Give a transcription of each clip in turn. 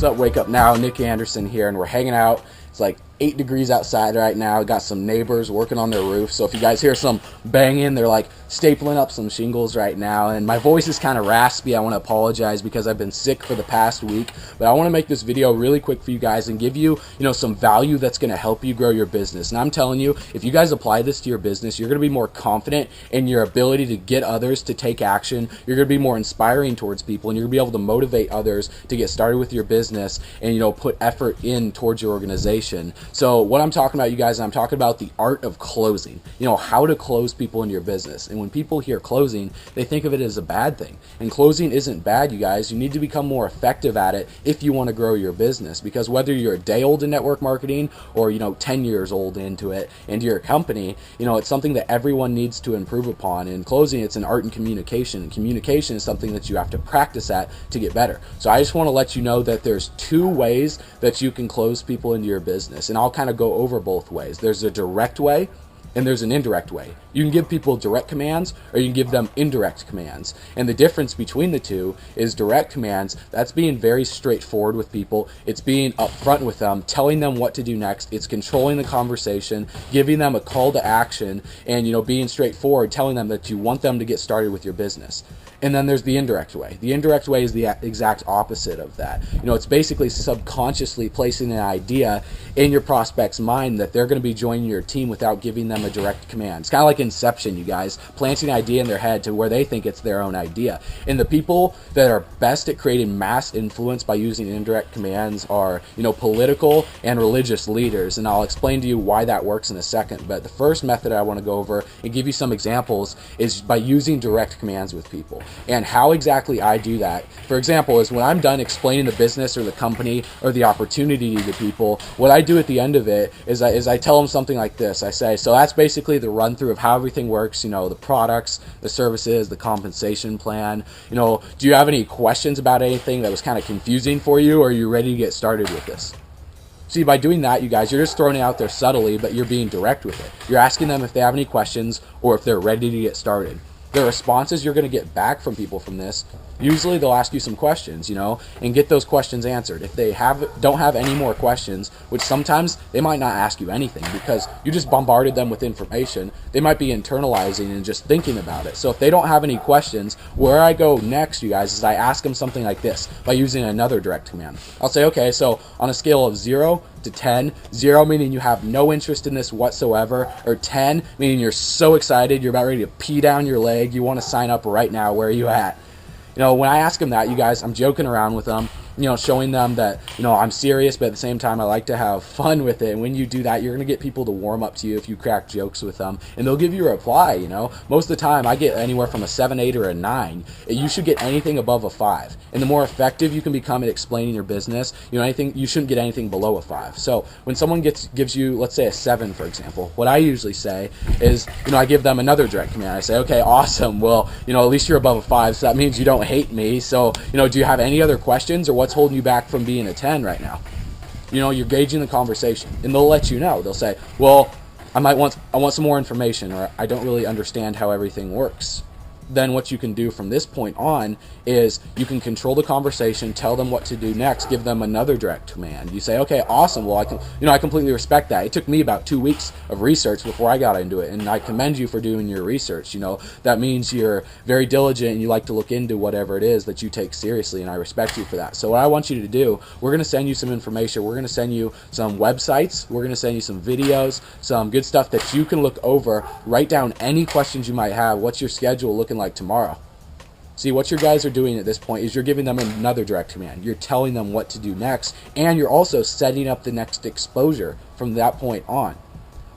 up, wake up now. Nick Anderson here, and we're hanging out. It's like 8 degrees outside right now. Got some neighbors working on their roof, so if you guys hear some banging, they're like stapling up some shingles right now, and my voice is kind of raspy. I want to apologize because I've been sick for the past week, but I want to make this video really quick for you guys and give you, some value that's going to help you grow your business. And I'm telling you, if you guys apply this to your business, you're going to be more confident in your ability to get others to take action. You're going to be more inspiring towards people, and you're going to be able to motivate others to get started with your business and, put effort in towards your organization. So what I'm talking about, you guys, I'm talking about the art of closing, how to close people in your business. And when people hear closing, they think of it as a bad thing. And closing isn't bad, you guys. You need to become more effective at it if you want to grow your business, because whether you're a day old in network marketing or, 10 years old into it, into your company, it's something that everyone needs to improve upon. And closing, it's an art in communication. And communication is something that you have to practice at to get better. So I just want to let you know that there's 2 ways that you can close people into your business. And I'll kind of go over both ways. There's a direct way and there's an indirect way. You can give people direct commands or you can give them indirect commands. And the difference between the two is direct commands, that's being very straightforward with people. It's being upfront with them, telling them what to do next. It's controlling the conversation, giving them a call to action, and being straightforward, telling them that you want them to get started with your business. And then there's the indirect way. The indirect way is the exact opposite of that. It's basically subconsciously placing an idea in your prospect's mind that they're going to be joining your team without giving them a direct command. It's kind of like Inception, you guys, planting an idea in their head to where they think it's their own idea. And the people that are best at creating mass influence by using indirect commands are, political and religious leaders. And I'll explain to you why that works in a second. But the first method I want to go over and give you some examples is by using direct commands with people. And how exactly I do that, for example, is when I'm done explaining the business or the company or the opportunity to people, what I do at the end of it is I tell them something like this. I say, so that's basically the run through of how everything works, the products, the services, the compensation plan. Do you have any questions about anything that was kind of confusing for you, or are you ready to get started with this? See, by doing that, you guys, you're just throwing it out there subtly, but you're being direct with it. You're asking them if they have any questions or if they're ready to get started. The responses you're going to get back from people from this, usually they'll ask you some questions, and get those questions answered. If they don't have any more questions, which sometimes they might not ask you anything because you just bombarded them with information, they might be internalizing and just thinking about it. So if they don't have any questions, where I go next, you guys, is I ask them something like this by using another direct command. I'll say, okay, so on a scale of 0 to 10, 0 meaning you have no interest in this whatsoever, or 10 meaning you're so excited, you're about ready to pee down your leg, you want to sign up right now, where are you at? When I ask them that, you guys, I'm joking around with them, showing them that, I'm serious, but at the same time, I like to have fun with it. And when you do that, you're going to get people to warm up to you if you crack jokes with them, and they'll give you a reply, Most of the time, I get anywhere from a 7, 8, or a 9. You should get anything above a 5. And the more effective you can become at explaining your business, you shouldn't get anything below a 5. So when someone gives you, let's say, a 7, for example, what I usually say is, I give them another direct command. I say, okay, awesome. Well, at least you're above a 5, so that means you don't hate me. So, do you have any other questions, or what's holding you back from being a 10 right now? You're gauging the conversation, and they'll let you know. They'll say, well, I want some more information, or I don't really understand how everything works. Then what you can do from this point on is you can control the conversation, tell them what to do next, give them another direct command. You say, okay, awesome. Well, I completely respect that. It took me about 2 weeks of research before I got into it, and I commend you for doing your research. That means you're very diligent and you like to look into whatever it is that you take seriously, and I respect you for that. So what I want you to do, we're going to send you some information. We're going to send you some websites. We're going to send you some videos, some good stuff that you can look over, write down any questions you might have. What's your schedule looking like tomorrow? See, what your guys are doing at this point is you're giving them another direct command. You're telling them what to do next, and you're also setting up the next exposure from that point on.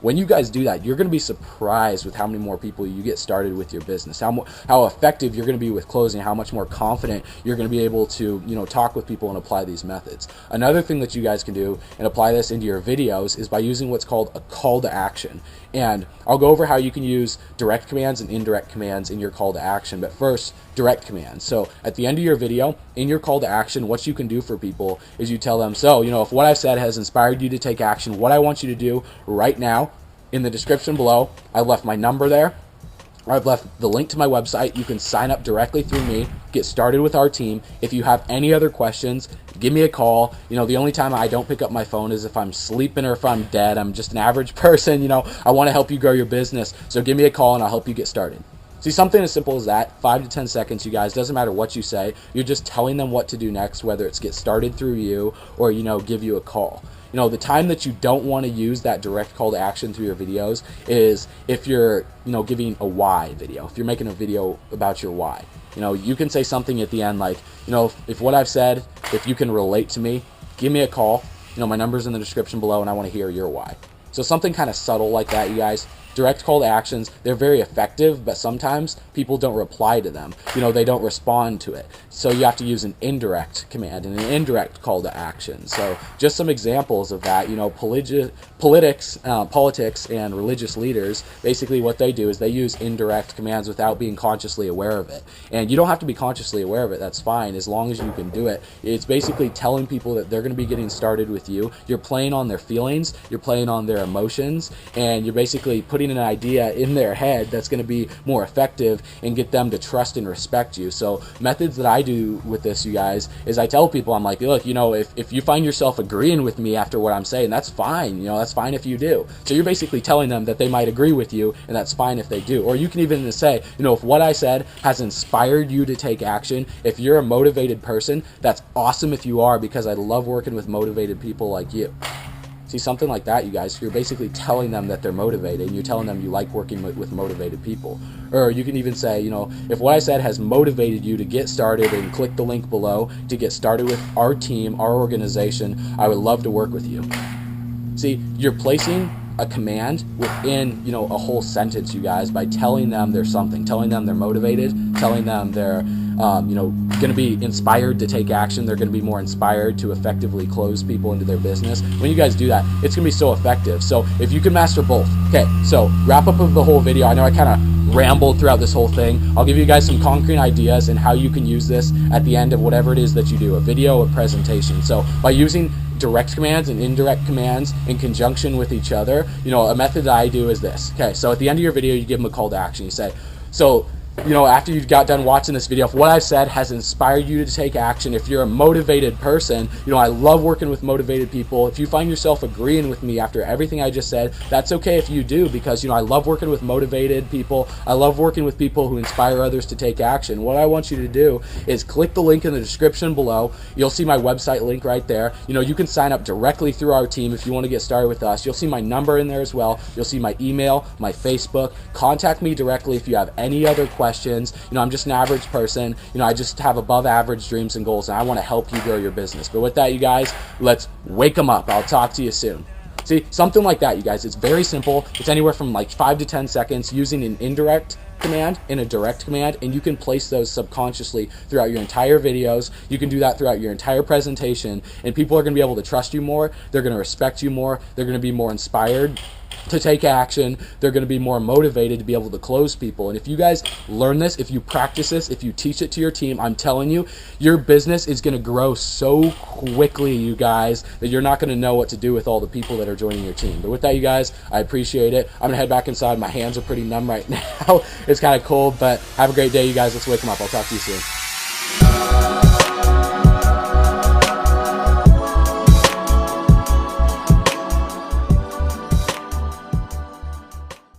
When you guys do that, you're going to be surprised with how many more people you get started with your business, how effective you're going to be with closing, how much more confident you're going to be able to, talk with people and apply these methods. Another thing that you guys can do and apply this into your videos is by using what's called a call to action. And I'll go over how you can use direct commands and indirect commands in your call to action. But first, direct commands. So at the end of your video, in your call to action, what you can do for people is you tell them, so, if what I've said has inspired you to take action, what I want you to do right now, in the description below, I left my number there. I've left the link to my website. You can sign up directly through me, get started with our team. If you have any other questions, give me a call. The only time I don't pick up my phone is if I'm sleeping or if I'm dead. I'm just an average person. I want to help you grow your business. So give me a call and I'll help you get started. See, something as simple as that, 5 to 10 seconds, you guys, doesn't matter what you say. You're just telling them what to do next, whether it's get started through you or, give you a call. The time that you don't want to use that direct call to action through your videos is if you're, giving a why video, if you're making a video about your why. You can say something at the end like, if what I've said, if you can relate to me, give me a call. My number's in the description below and I want to hear your why. So something kind of subtle like that, you guys. Direct call to actions, they're very effective, but sometimes people don't reply to them. They don't respond to it. So you have to use an indirect command and an indirect call to action. So just some examples of that, politics and religious leaders, basically what they do is they use indirect commands without being consciously aware of it. And you don't have to be consciously aware of it, that's fine, as long as you can do it. It's basically telling people that they're going to be getting started with you. You're playing on their feelings, you're playing on their emotions, and you're basically putting an idea in their head that's going to be more effective and get them to trust and respect you. So methods that I do with this, you guys, is I tell people, I'm like, look, if you find yourself agreeing with me after what I'm saying, that's fine. That's fine if you do. So you're basically telling them that they might agree with you, and that's fine if they do. Or you can even say, if what I said has inspired you to take action, if you're a motivated person, that's awesome if you are, because I love working with motivated people like you. See, something like that, you guys, you're basically telling them that they're motivated, and you're telling them you like working with motivated people. Or you can even say, if what I said has motivated you to get started, and click the link below to get started with our team, our organization, I would love to work with you. See, you're placing a command within, a whole sentence, you guys, by telling them there's something, telling them they're motivated, telling them they're, going to be inspired to take action. They're going to be more inspired to effectively close people into their business. When you guys do that, it's going to be so effective. So if you can master both. Okay, so wrap up of the whole video. I know I kind of rambled throughout this whole thing. I'll give you guys some concrete ideas and how you can use this at the end of whatever it is that you do, a video, a presentation. So by using direct commands and indirect commands in conjunction with each other, a method that I do is this. Okay, so at the end of your video, you give them a call to action. You say, so after you got done watching this video, if what I've said has inspired you to take action, if you're a motivated person, I love working with motivated people. If you find yourself agreeing with me after everything I just said, that's okay if you do, because, I love working with motivated people. I love working with people who inspire others to take action. What I want you to do is click the link in the description below. You'll see my website link right there. You can sign up directly through our team if you want to get started with us. You'll see my number in there as well. You'll see my email, my Facebook. Contact me directly if you have any other questions. I'm just an average person. I just have above average dreams and goals, and I want to help you grow your business. But with that, you guys, let's wake them up. I'll talk to you soon. See, something like that, you guys. It's very simple. It's anywhere from like 5 to 10 seconds using an indirect command and a direct command, and you can place those subconsciously throughout your entire videos. You can do that throughout your entire presentation, and people are going to be able to trust you more. They're going to respect you more. They're going to be more inspired to take action. They're going to be more motivated to be able to close people. And if you guys learn this, if you practice this, if you teach it to your team, I'm telling you, your business is going to grow so quickly, you guys, that you're not going to know what to do with all the people that are joining your team. But with that, you guys, I appreciate it. I'm going to head back inside. My hands are pretty numb right now. It's kind of cold, but have a great day, you guys. Let's wake them up. I'll talk to you soon.